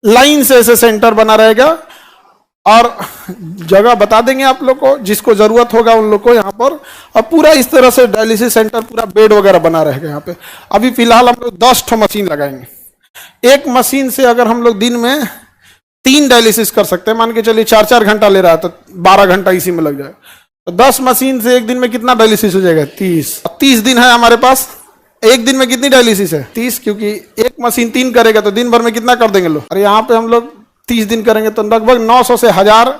Line से ऐसे centre बना रहेगा और जगह बता देंगे आप लोग को, जिसको जरूरत होगा उन लोग को यहाँ पर। और पूरा इस तरह से डायलिसिस सेंटर, पूरा बेड वगैरह बना रहेगा यहाँ पे। अभी फिलहाल हम लोग 10 ठो मशीन लगाएंगे। एक मशीन से अगर हम लोग दिन में 3 डायलिसिस कर सकते हैं, मान के चलिए 4-4 घंटा ले रहा है तो 12 घंटा इसी में लग जाए, तो 10 मशीन से एक दिन में कितना डायलिसिस हो जाएगा? 30 दिन है हमारे पास। एक दिन में कितनी डायलिसिस है? 30, क्योंकि एक मशीन 3 करेगा तो दिन भर में कितना कर देंगे लोग। और यहाँ पे हम लोग 30 दिन करेंगे तो लगभग 900 से 1000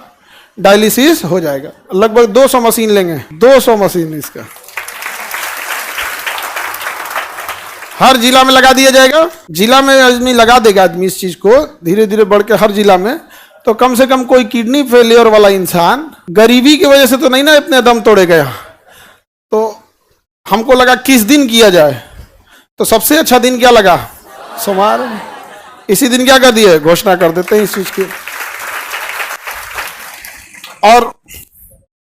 डायलिसिस हो जाएगा। लगभग 200 मशीन लेंगे, 200 मशीन इसका हर जिला में लगा दिया जाएगा। जिला में आदमी लगा देगा, आदमी इस चीज को धीरे धीरे बढ़ के हर जिला में, तो कम से कम कोई किडनी फेलियर वाला इंसान गरीबी की वजह से तो नहीं ना इतने दम तोड़े गया। तो हमको लगा किस दिन किया जाए, तो सबसे अच्छा दिन क्या लगा? सोमवार। इसी दिन क्या कर दिए? घोषणा कर देते हैं इस चीज की। और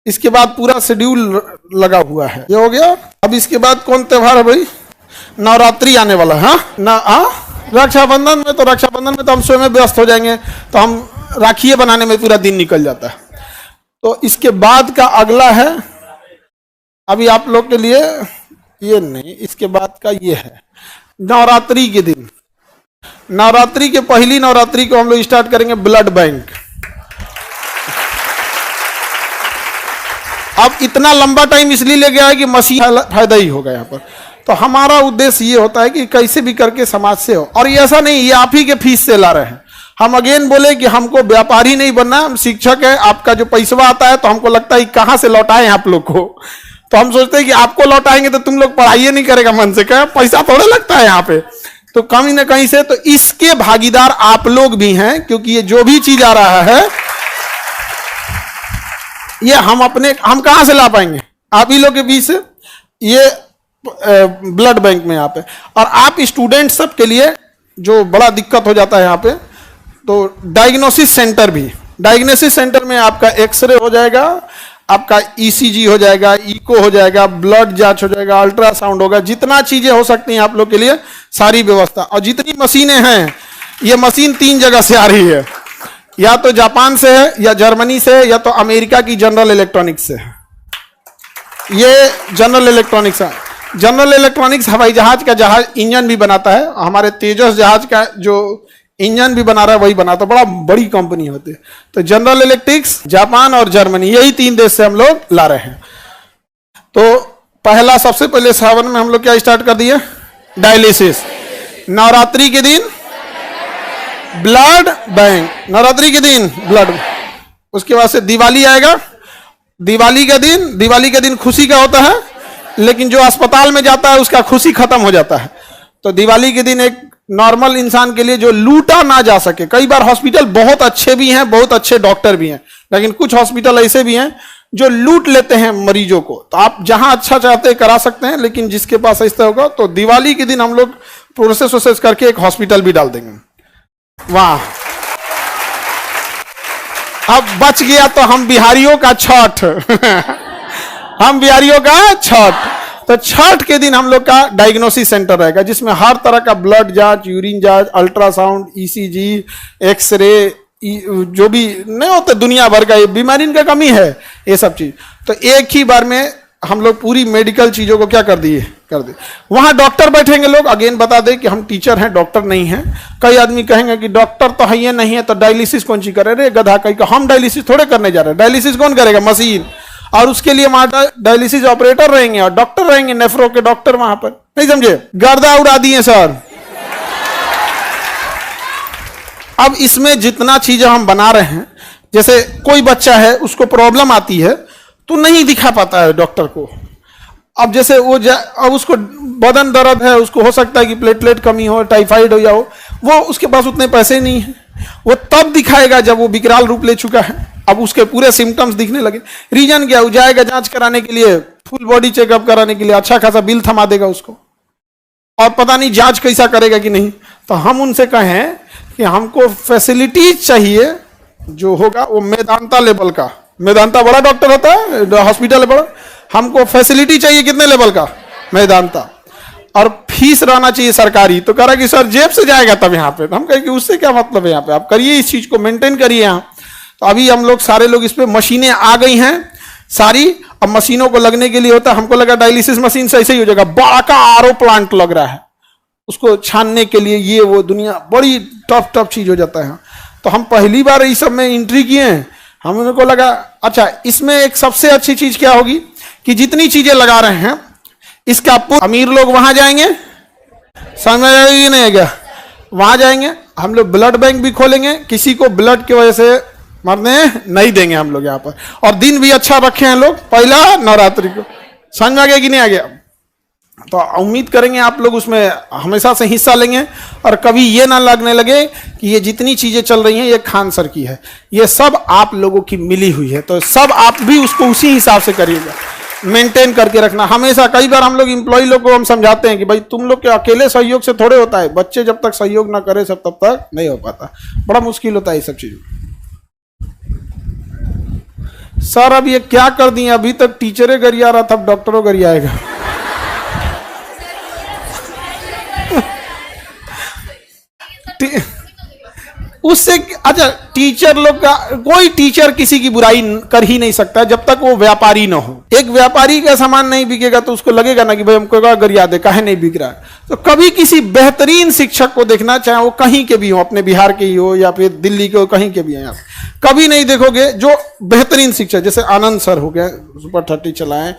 इसके बाद पूरा शेड्यूल लगा हुआ है। ये हो गया। अब इसके बाद कौन त्योहार है भाई? नवरात्रि आने वाला है। रक्षाबंधन में तो हम स्वयं व्यस्त हो जाएंगे, तो हम राखियां बनाने में पूरा दिन निकल जाता है। तो इसके बाद का अगला है, अभी आप लोग के लिए ये नहीं, इसके बाद का ये है नवरात्रि के दिन। नवरात्रि के पहली नवरात्रि को हम लोग स्टार्ट करेंगे ब्लड बैंक। अब इतना लंबा टाइम इसलिए ले गया है कि मसीहा फायदा ही होगा यहाँ पर। तो हमारा उद्देश्य ये होता है कि कैसे भी करके समाज से हो। और ये ऐसा नहीं ये आप ही के फीस से ला रहे हैं। हम अगेन बोले कि हमको व्यापारी नहीं बनना, हम शिक्षक है। आपका जो पैसा आता है तो हमको लगता है कहाँ से लौटाएं आप लोग को। तो हम सोचते हैं कि आपको लौटाएंगे तो तुम लोग पढ़ाई नहीं करेगा मन से, क्या पैसा थोड़ा लगता है यहाँ पे, तो कहीं ना कहीं से। तो इसके भागीदार आप लोग भी हैं, क्योंकि ये जो भी चीज आ रहा है ये हम कहां से ला पाएंगे? आप ही लोग के बीच से। ये ब्लड बैंक में यहाँ पे। और आप स्टूडेंट सब के लिए जो बड़ा दिक्कत हो जाता है यहाँ पे, तो डायग्नोसिस सेंटर भी। डायग्नोसिस सेंटर में आपका एक्सरे हो जाएगा, आपका ईसीजी हो जाएगा, इको हो जाएगा, ब्लड जांच हो जाएगा, अल्ट्रासाउंड होगा, जितना चीजें हो सकती हैं आप लोग के लिए सारी व्यवस्था। और जितनी मशीनें हैं, ये मशीन 3 जगह से आ रही है, या तो जापान से है, या जर्मनी से, या तो अमेरिका की जनरल इलेक्ट्रॉनिक्स से है। ये जनरल इलेक्ट्रॉनिक्स है। जनरल इलेक्ट्रॉनिक्स हवाई जहाज का इंजन भी बनाता है। हमारे तेजस जहाज का जो इंजन भी बना रहा है वही बनाता है, बड़ा बड़ी कंपनी होती है। तो जनरल इलेक्ट्रिक्स, जापान और जर्मनी, यही 3 देश से हम लोग ला रहे हैं। तो पहला, सबसे पहले सावन में हम लोग क्या स्टार्ट कर दिए? डायलिसिस। नवरात्रि के दिन ब्लड बैंक, नवरात्रि के दिन ब्लड। उसके बाद से दिवाली आएगा। दिवाली के दिन खुशी का होता है, लेकिन जो अस्पताल में जाता है उसका खुशी खत्म हो जाता है। तो दिवाली के दिन एक नॉर्मल इंसान के लिए जो लूटा ना जा सके, कई बार हॉस्पिटल बहुत अच्छे भी हैं, बहुत अच्छे डॉक्टर भी हैं, लेकिन कुछ हॉस्पिटल ऐसे भी हैं जो लूट लेते हैं मरीजों को। तो आप जहां अच्छा चाहते हैं करा सकते हैं, लेकिन जिसके पास ऐसा होगा, तो दिवाली के दिन हम लोग प्रोसेस करके एक हॉस्पिटल भी डाल देंगे वहां। अब बच गया तो हम बिहारियों का छठ हम बिहारियों का छठ। तो छठ के दिन हम लोग का डायग्नोसिस सेंटर रहेगा, जिसमें हर तरह का ब्लड जांच, यूरिन जांच, अल्ट्रासाउंड, ईसीजी, एक्सरे, जो भी नहीं होते दुनिया भर का, ये बीमारी इनका कमी है, ये सब चीज। तो एक ही बार में हम लोग पूरी मेडिकल चीजों को क्या कर दिए। वहां डॉक्टर बैठेंगे लोग। अगेन बता दें कि हम टीचर हैं, डॉक्टर नहीं हैं। कई आदमी कहेंगे कि डॉक्टर तो है ये नहीं है, तो डायलिसिस कौन सी करे? रे गधा कहीं का, हम डायलिसिस थोड़े करने जा रहे हैं। डायलिसिस कौन करेगा? मशीन। और उसके लिए वहां डायलिसिस ऑपरेटर रहेंगे और डॉक्टर रहेंगे, नेफ्रो के डॉक्टर वहां पर। नहीं समझे? गर्दा उड़ा दिए सर। अब इसमें जितना चीजें हम बना रहे हैं, जैसे कोई बच्चा है उसको प्रॉब्लम आती है तो नहीं दिखा पाता है डॉक्टर को। अब जैसे अब उसको बदन दर्द है, उसको हो सकता है कि प्लेटलेट कमी हो, टाइफाइड हो या हो, वो उसके पास उतने पैसे नहीं है। वो तब दिखाएगा जब वो विकराल रूप ले चुका है, अब उसके पूरे सिम्टम्स दिखने लगे। रीजन क्या? वो जाएगा जांच कराने के लिए, फुल बॉडी चेकअप कराने के लिए, अच्छा खासा बिल थमा देगा उसको, और पता नहीं जांच कैसा करेगा कि नहीं। तो हम उनसे कहें कि हमको फैसिलिटीज चाहिए जो होगा वो मेदांता लेवल का। मेदांता बड़ा डॉक्टर होता है, हॉस्पिटल है बड़ा। हमको फैसिलिटी चाहिए कितने लेवल का? मेदांता। और फीस रहना चाहिए सरकारी, तो कह रहा कि सर जेब से जाएगा तब यहाँ पे। तो हम कहें कि उससे क्या मतलब है, यहाँ पे आप करिए, इस चीज को मेंटेन करिए यहाँ। तो अभी हम लोग सारे लोग इस पे, मशीनें आ गई हैं सारी। अब मशीनों को लगने के लिए होता है, हमको लगा डायलिसिस मशीन से ऐसे ही हो जाएगा, बड़ा का आरओ प्लांट लग रहा है उसको छानने के लिए, ये वो दुनिया बड़ी टफ चीज हो जाता है। तो हम पहली बार इस सब में एंट्री किए हैं, हमको लगा अच्छा इसमें एक सबसे अच्छी चीज क्या होगी कि जितनी चीजें लगा रहे हैं इसका अमीर लोग वहां जाएंगे, समझ में आएगी नहीं है क्या, वहां जाएंगे। हम लोग ब्लड बैंक भी खोलेंगे, किसी को ब्लड की वजह से मरने नहीं देंगे हम लोग यहाँ पर। और दिन भी अच्छा रखे हैं लोग, पहला नवरात्रि को, समझ में आ गया कि नहीं आ गया। तो उम्मीद करेंगे आप लोग उसमें हमेशा से हिस्सा लेंगे और कभी ये ना लगने लगे कि ये जितनी चीजें चल रही हैं ये खान सर की है, ये सब आप लोगों की मिली हुई है। तो सब आप भी उसको उसी हिसाब से करिएगा, मेंटेन करके रखना हमेशा। कई बार हम लोग एम्प्लॉय लोग को हम समझाते हैं कि भाई तुम लोग के अकेले सहयोग से थोड़े होता है, बच्चे जब तक सहयोग ना करे सब तब तक नहीं हो पाता, बड़ा मुश्किल होता है ये सब चीज। सर अब ये क्या कर दिए, अभी तक टीचरे गरिया रहा था, अब डॉक्टरों गरियाएगा। उससे अच्छा टीचर लोग का, कोई टीचर किसी की बुराई कर ही नहीं सकता जब तक वो व्यापारी ना हो। एक व्यापारी का सामान नहीं बिकेगा तो उसको लगेगा ना कि भाई हमको गरिया दे, काहे नहीं बिक रहा है। तो कभी किसी बेहतरीन शिक्षक को देखना, चाहे वो कहीं के भी हो, अपने बिहार के ही हो या फिर दिल्ली के हो, कहीं के भी हैं, कभी नहीं देखोगे जो बेहतरीन शिक्षक, जैसे आनंद सर हो गए, सुपर 30 चलाएं,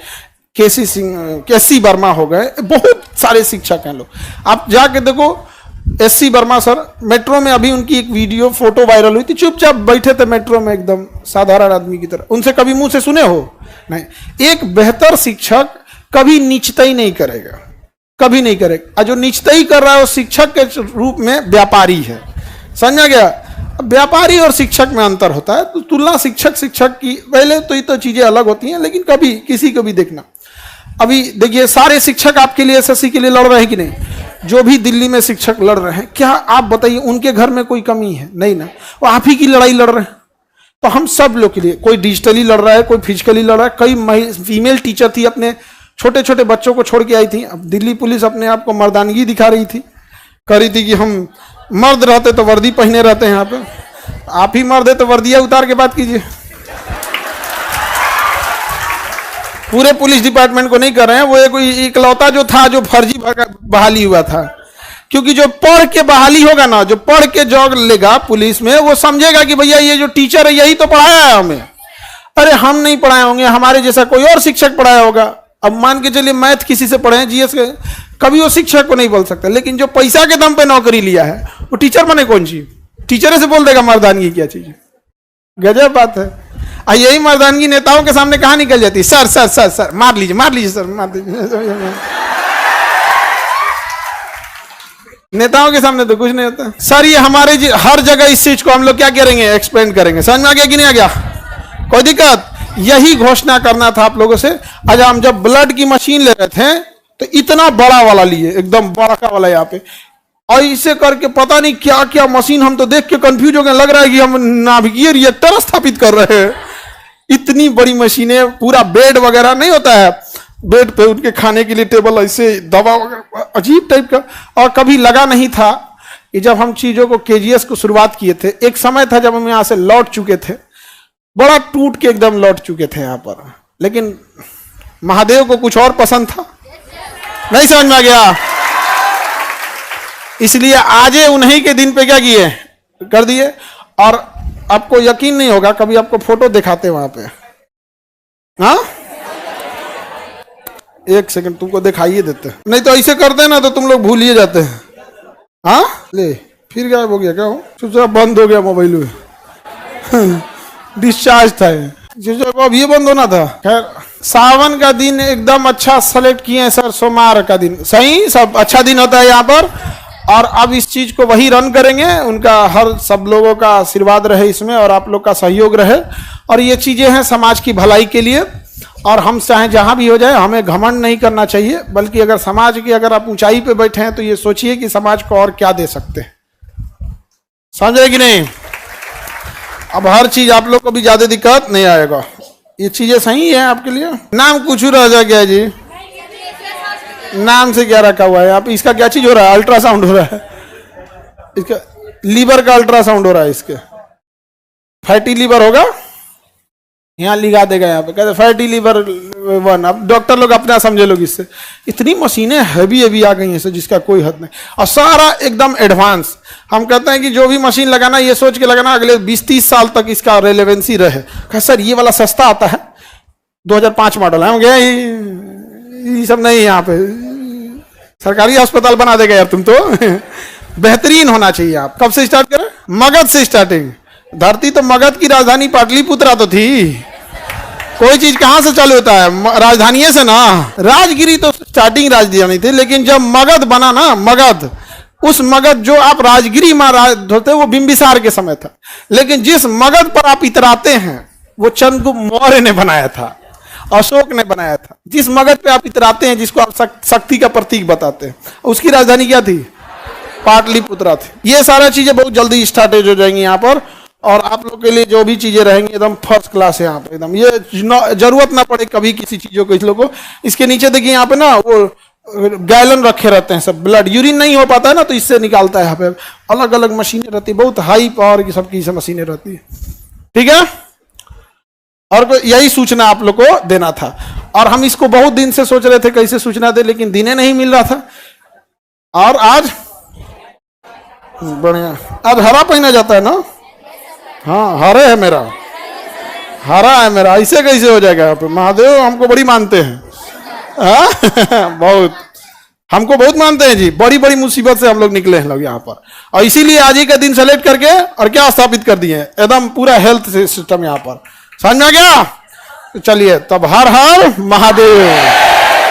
केसी वर्मा हो गए, बहुत सारे शिक्षक हैं लोग। आप जाके देखो, एससी वर्मा सर, मेट्रो में अभी उनकी एक वीडियो फोटो वायरल हुई थी, चुपचाप बैठे थे मेट्रो में एकदम साधारण आदमी की तरह, उनसे कभी मुंह से सुने हो नहीं। एक बेहतर शिक्षक कभी नीचताई नहीं करेगा, कभी नहीं करेगा। जो नीचताई कर रहा है वो शिक्षक के रूप में व्यापारी है, समझा गया। व्यापारी और शिक्षक में अंतर होता है, तो तुलना शिक्षक की पहले तो ये तो चीजें अलग होती हैं, लेकिन कभी किसी को भी देखना। अभी देखिए सारे शिक्षक आपके लिए एसएससी के लिए लड़ रहे हैं कि नहीं, जो भी दिल्ली में शिक्षक लड़ रहे हैं, क्या आप बताइए उनके घर में कोई कमी है? नहीं ना, वो आप ही की लड़ाई लड़ रहे हैं। तो हम सब लोग के लिए, कोई डिजिटली लड़ रहा है, कोई फिजिकली लड़ रहा है। कई फीमेल टीचर थी, अपने छोटे छोटे बच्चों को छोड़ के आई थी। अब दिल्ली पुलिस अपने आप को मर्दानगी दिखा रही थी, कह रही थी कि हम मर्द रहते तो वर्दी पहने रहते हैं, यहाँ पे आप ही मर्द है तो वर्दिया उतार के बात कीजिए। पूरे पुलिस डिपार्टमेंट को नहीं कर रहे हैं, वो कोई इकलौता जो था जो फर्जी बहाली हुआ था। क्योंकि जो पढ़ के बहाली होगा ना, जो पढ़ के जॉब लेगा पुलिस में, वो समझेगा कि भैया ये जो टीचर है यही तो पढ़ाया है हमें। अरे हम नहीं पढ़ाए होंगे, हमारे जैसा कोई और शिक्षक पढ़ाया होगा। अब मान के चलिए मैथ किसी से पढ़े हैं, जीएस के, कभी वो शिक्षक को नहीं बोल सकते। लेकिन जो पैसा के दम पे नौकरी लिया है वो टीचर बने कौन चीज, टीचर से बोल देगा मर्दानगी क्या चीज। गजब बात है। यही मर्दानगी नेताओं के सामने कहाँ निकल जाती है, सर सर सर सर मार लीजिए सर, मार दीजिए। नेताओं के सामने तो कुछ नहीं होता। सर ये हमारे हर जगह इस चीज को हम लोग क्या करेंगे, एक्सपेंड करेंगे। समझ में आ गया कि नहीं आ गया, कोई दिक्कत? यही घोषणा करना था आप लोगों से। आज हम जब ब्लड की मशीन ले रहे थे तो इतना बड़ा वाला लिए, एकदम बड़ा का वाला यहाँ पे, और इसे करके पता नहीं क्या क्या मशीन, हम तो देख के कंफ्यूज हो गए, लग रहा है कि हम नाभिकीय रिएक्टर स्थापित कर रहे हैं। इतनी बड़ी मशीनें, पूरा बेड वगैरह नहीं होता है, बेड पे उनके खाने के लिए टेबल, ऐसे दवा वगैरह अजीब टाइप का। और कभी लगा नहीं था कि जब हम चीजों को केजीएस को शुरुआत किए थे, एक समय था जब हम यहाँ से लौट चुके थे, बड़ा टूट के एकदम लौट चुके थे यहाँ पर, लेकिन महादेव को कुछ और पसंद था, नहीं समझ में आ गया। इसलिए आज उन्हीं के दिन पे क्या किए, कर दिए। और आपको यकीन नहीं होगा, कभी आपको फोटो दिखाते वहां पे, हाँ एक सेकंड तुमको दिखाइए देते, नहीं तो ऐसे करते ना तो तुम लोग भूल ही जाते हैं। हाँ ले फिर गायब हो गया क्या, हो चुपचाप बंद हो गया मोबाइल में। डिस्चार्ज था अब ये बंद होना था। खैर सावन का दिन एकदम अच्छा सेलेक्ट किए हैं सर, सोमवार का दिन सही, सब अच्छा दिन होता है यहाँ पर। और अब इस चीज को वही रन करेंगे, उनका हर सब लोगों का आशीर्वाद रहे इसमें और आप लोग का सहयोग रहे। और ये चीजें हैं समाज की भलाई के लिए, और हम चाहे जहां भी हो जाए हमें घमंड नहीं करना चाहिए, बल्कि अगर समाज की अगर आप ऊंचाई पे बैठे हैं तो ये सोचिए कि समाज को और क्या दे सकते हैं, समझे कि नहीं। अब हर चीज आप लोग को भी ज्यादा दिक्कत नहीं आएगा, ये चीजें सही है आपके लिए। नाम कुछ रह जा गया जी, नाम से क्या रखा हुआ है यहाँ पे? इसका क्या चीज हो रहा है? अल्ट्रासाउंड हो रहा है, इसका लीवर का अल्ट्रासाउंड हो रहा है। इसके फैटी लीवर होगा, यहाँ लिखा देगा, यहाँ पे कहते फैटी लीवर 1। अब डॉक्टर लोग अपना समझे लोग इससे। इतनी मशीनें हैवी हैवी आ गई हैं सर, जिसका कोई हद नहीं, और सारा एकदम एडवांस। हम कहते हैं कि जो भी मशीन लगाना ये सोच के लगाना अगले 20-30 साल तक इसका रेलेवेंसी रहे। कहा सर ये वाला सस्ता आता है, 2005 मॉडल है। हम गए ये सब नहीं, यहाँ पे सरकारी अस्पताल बना देगा यार तुम तो। बेहतरीन होना चाहिए। आप कब से स्टार्ट करें? मगध से स्टार्टिंग। धरती तो मगध की राजधानी पाटलिपुत्रा तो थी। कोई चीज कहां से चालू होता है? राजधानी से ना। राजगिरी तो स्टार्टिंग राजधानी थी, लेकिन जब मगध बना ना, मगध, उस मगध जो आप राजगिरी महाराज होते वो बिंबिसार के समय था, लेकिन जिस मगध पर आप इतराते हैं वो चंद्रगुप्त मौर्य ने बनाया था, अशोक ने बनाया था। जिस मगध पे आप इतराते हैं, जिसको आप शक्ति का प्रतीक बताते हैं, उसकी राजधानी क्या थी? पाटलिपुत्रा थी। ये सारा चीजें बहुत जल्दी स्टार्टेज हो जाएंगी यहाँ पर, और आप लोग के लिए जो भी चीजें रहेंगी एकदम फर्स्ट क्लास है यहाँ पे एकदम। ये जरूरत ना पड़े कभी किसी चीजों को इस लोगों को। इसके नीचे देखिए यहाँ पे ना वो गैलन रखे रहते हैं सब। ब्लड यूरिन नहीं हो पाता है ना, तो इससे निकालता है। यहाँ पे अलग अलग मशीनें रहती है, बहुत हाई पावर की सबकी मशीनें रहती है। ठीक है, और यही सूचना आप लोग को देना था। और हम इसको बहुत दिन से सोच रहे थे कैसे सूचना दे, लेकिन दिने नहीं मिल रहा था। और आज बढ़िया, आज हरा पहना जाता है ना। हाँ, हरे है मेरा, हरा है मेरा। ऐसे कैसे हो जाएगा? यहाँ पे महादेव हमको बड़ी मानते हैं। बहुत, हमको बहुत मानते हैं जी। बड़ी बड़ी मुसीबत से हम लोग निकले हैं लोग यहाँ पर, और इसीलिए आज ही का दिन सेलेक्ट करके और क्या स्थापित कर दिए एकदम पूरा हेल्थ सिस्टम यहाँ पर। समझ में आ गया? चलिए तब हर हर महादेव।